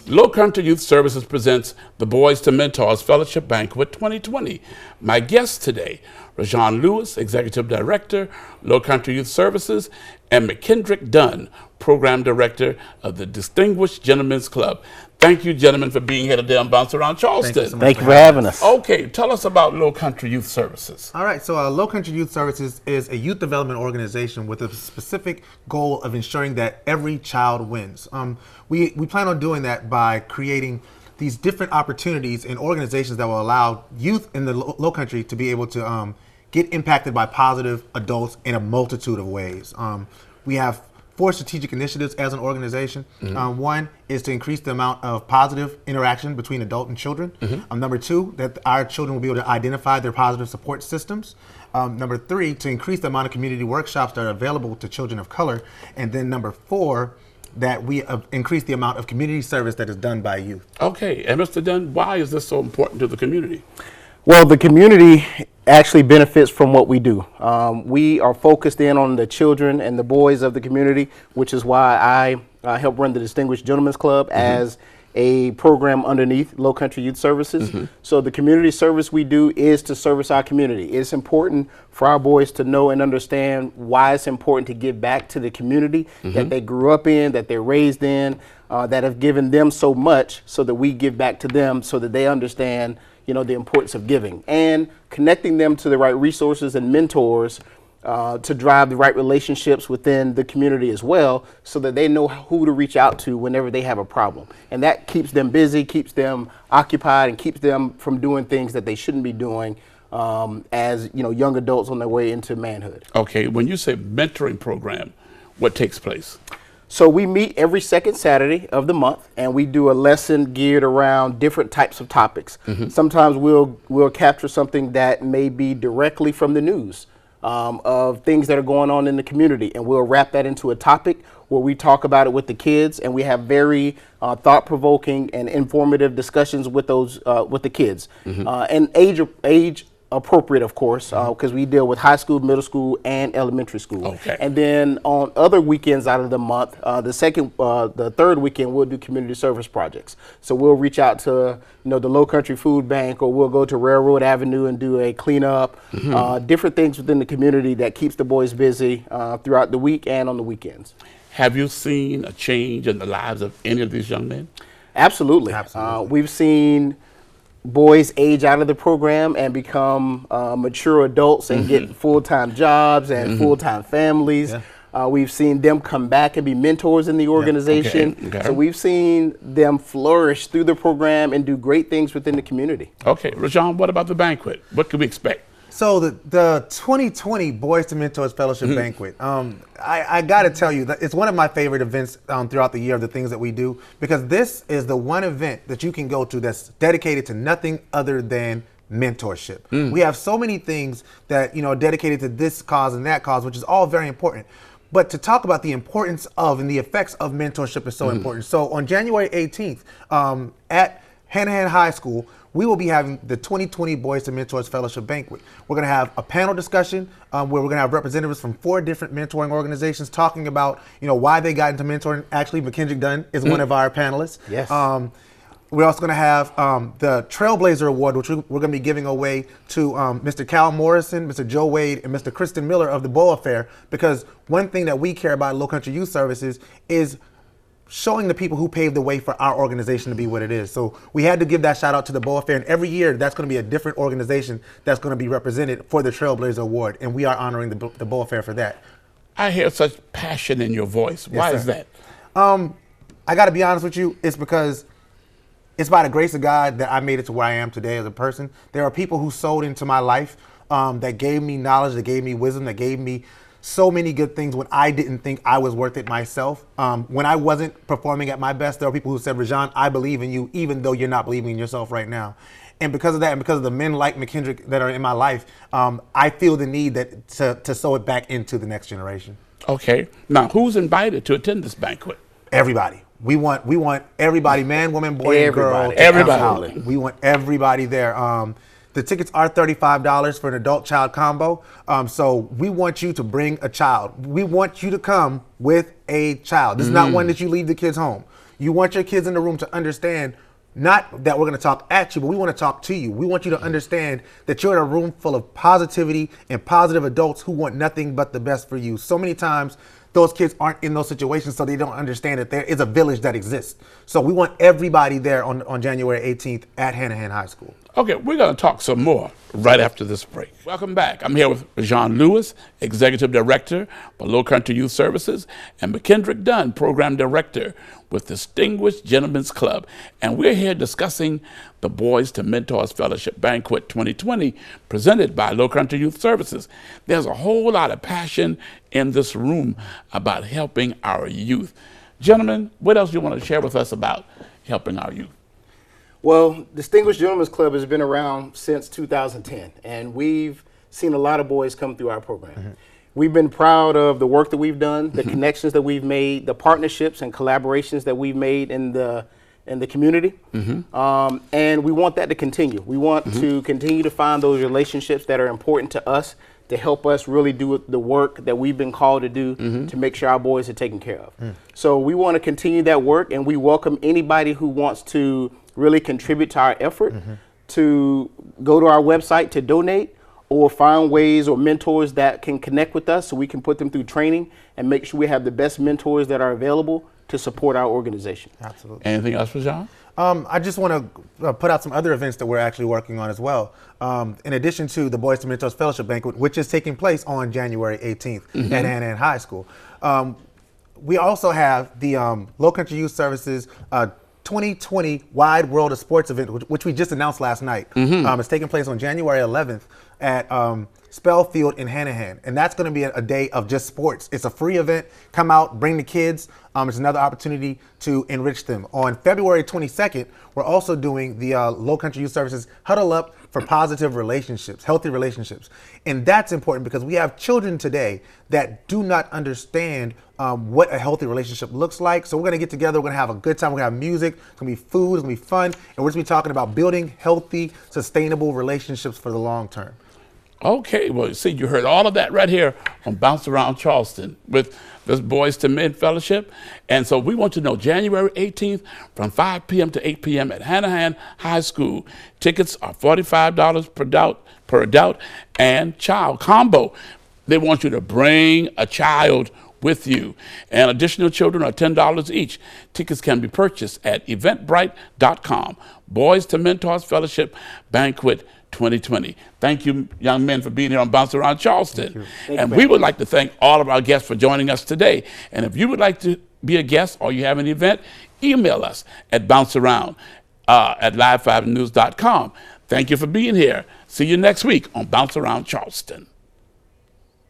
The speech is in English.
Low Country Youth Services presents the Boys to Mentors Fellowship Banquet 2020. My guests today, Rajon Lewis, Executive Director, Low Country Youth Services, and McKendrick Dunn, Program Director of the Distinguished Gentlemen's Club. Thank you, gentlemen, for being here today on Bounce Around Charleston. Thank you for having us. Okay, tell us about Low Country Youth Services. All right, so Low Country Youth Services is a youth development organization with a specific goal of ensuring that every child wins. We plan on doing that by creating these different opportunities and organizations that will allow youth in the Low Country to be able to get impacted by positive adults in a multitude of ways. We have 4 strategic initiatives as an organization. One is to increase the amount of positive interaction between adult and children. Number 2, that our children will be able to identify their positive support systems. Number 3, to increase the amount of community workshops that are available to children of color. And then number 4, that we increase the amount of community service that is done by youth. Okay, and Mr. Dunn, why is this so important to the community? Well, the community actually benefits from what we do. We are focused in on the children and the boys of the community, which is why I help run the Distinguished Gentlemen's Club as a program underneath Low Country Youth Services. So the community service we do is to service our community. It's important for our boys to know and understand why it's important to give back to the community that they grew up in, that they're raised in, that have given them so much, so that we give back to them so that they understand, you know, the importance of giving and connecting them to the right resources and mentors to drive the right relationships within the community as well, so that they know who to reach out to whenever they have a problem. And that keeps them busy, keeps them occupied, and keeps them from doing things that they shouldn't be doing as, you know, young adults on their way into manhood. Okay, when you say mentoring program, what takes place? So we meet every second Saturday of the month, and we do a lesson geared around different types of topics. Sometimes we'll capture something that may be directly from the news of things that are going on in the community, and we'll wrap that into a topic where we talk about it with the kids, and we have very thought-provoking and informative discussions with those with the kids, and age appropriate, of course, because we deal with high school, middle school, and elementary school. Okay. And then on other weekends out of the month, the third weekend, we'll do community service projects. So we'll reach out to, you know, the Low Country Food Bank, or we'll go to Railroad Avenue and do a cleanup, different things within the community that keeps the boys busy throughout the week and on the weekends. Have you seen a change in the lives of any of these young men? Absolutely. We've seen boys age out of the program and become mature adults and get full-time jobs and full-time families. We've seen them come back and be mentors in the organization. Okay. So we've seen them flourish through the program and do great things within the community. Okay, Rajon, what about the banquet? What can we expect? So the 2020 Boys to Mentors Fellowship Banquet, I got to tell you that it's one of my favorite events throughout the year of the things that we do, because this is the one event that you can go to that's dedicated to nothing other than mentorship. We have so many things that, you know, are dedicated to this cause and that cause, which is all very important. But to talk about the importance of and the effects of mentorship is so important. So on January 18th at Hanahan High School, we will be having the 2020 Boys to Mentors Fellowship Banquet. We're going to have a panel discussion where we're going to have representatives from 4 different mentoring organizations talking about, you know, why they got into mentoring. Actually, McKendrick Dunn is one of our panelists. Yes. We're also going to have the Trailblazer Award, which we're going to be giving away to Mr. Cal Morrison, Mr. Joe Wade, and Mr. Kristen Miller of the Bow Affair, because one thing that we care about at Low Country Youth Services is showing the people who paved the way for our organization to be what it is. So we had to give that shout out to the Bow Affair, and every year that's going to be a different organization that's going to be represented for the Trailblazer Award, and we are honoring the Bow Affair for that. I hear such passion in your voice. Why is that? I got to be honest with you, it's because it's by the grace of God that I made it to where I am today as a person. There are people who sold into my life that gave me knowledge, that gave me wisdom, that gave me so many good things when I didn't think I was worth it myself. When I wasn't performing at my best, there were people who said, Rajon, I believe in you, even though you're not believing in yourself right now. And because of that, and because of the men like McKendrick that are in my life, I feel the need to sow it back into the next generation. Okay. Now, who's invited to attend this banquet? Everybody. We want everybody, man, woman, boy, and girl. Everybody. We want everybody there. The tickets are $35 for an adult-child combo. So we want you to bring a child. We want you to come with a child. This is not one that you leave the kids home. You want your kids in the room to understand, not that we're going to talk at you, but we want to talk to you. We want you to understand that you're in a room full of positivity and positive adults who want nothing but the best for you. So many times, those kids aren't in those situations, so they don't understand that there is a village that exists. So we want everybody there on January 18th at Hanahan High School. Okay, we're going to talk some more right after this break. Welcome back. I'm here with Rajon Lewis, Executive Director for Low Country Youth Services, and McKendrick Dunn, Program Director with Distinguished Gentlemen's Club. And we're here discussing the Boys to Mentors Fellowship Banquet 2020 presented by Low Country Youth Services. There's a whole lot of passion in this room about helping our youth. Gentlemen, what else do you want to share with us about helping our youth? Well, Distinguished Gentlemen's Club has been around since 2010, and we've seen a lot of boys come through our program. We've been proud of the work that we've done, the connections that we've made, the partnerships and collaborations that we've made in the community, and we want that to continue. We want to continue to find those relationships that are important to us to help us really do the work that we've been called to do to make sure our boys are taken care of. So we want to continue that work, and we welcome anybody who wants to really contribute to our effort to go to our website to donate or find ways or mentors that can connect with us so we can put them through training and make sure we have the best mentors that are available to support our organization. Absolutely. Anything else for John? I just want to put out some other events that we're actually working on as well. In addition to the Boys to Mentors Fellowship Banquet, which is taking place on January 18th at Hanahan High School. We also have the Low Country Youth Services 2020 Wide World of Sports event, which we just announced last night. It's taking place on January 11th at Spell Field in Hanahan, and that's going to be a day of just sports. It's a free event. Come out, bring the kids. It's another opportunity to enrich them. On February 22nd, we're also doing the Low Country Youth Services Huddle Up for Positive Relationships, Healthy Relationships. And that's important because we have children today that do not understand what a healthy relationship looks like. So we're going to get together. We're going to have a good time. We're going to have music. It's going to be food. It's going to be fun. And we're going to be talking about building healthy, sustainable relationships for the long term. Okay, well, see, you heard all of that right here on Bounce Around Charleston with this Boys to Men Fellowship. And so we want to know January 18th from 5 p.m. to 8 p.m. at Hanahan High School. Tickets are $45 per adult and child combo. They want you to bring a child with you. And additional children are $10 each. Tickets can be purchased at eventbrite.com. Boys to Mentors Fellowship Banquet 2020. Thank you, young men, for being here on Bounce Around Charleston. And we would like to thank all of our guests for joining us today. And if you would like to be a guest or you have an event, email us at bouncearound at live5news.com. Thank you for being here. See you next week on Bounce Around Charleston.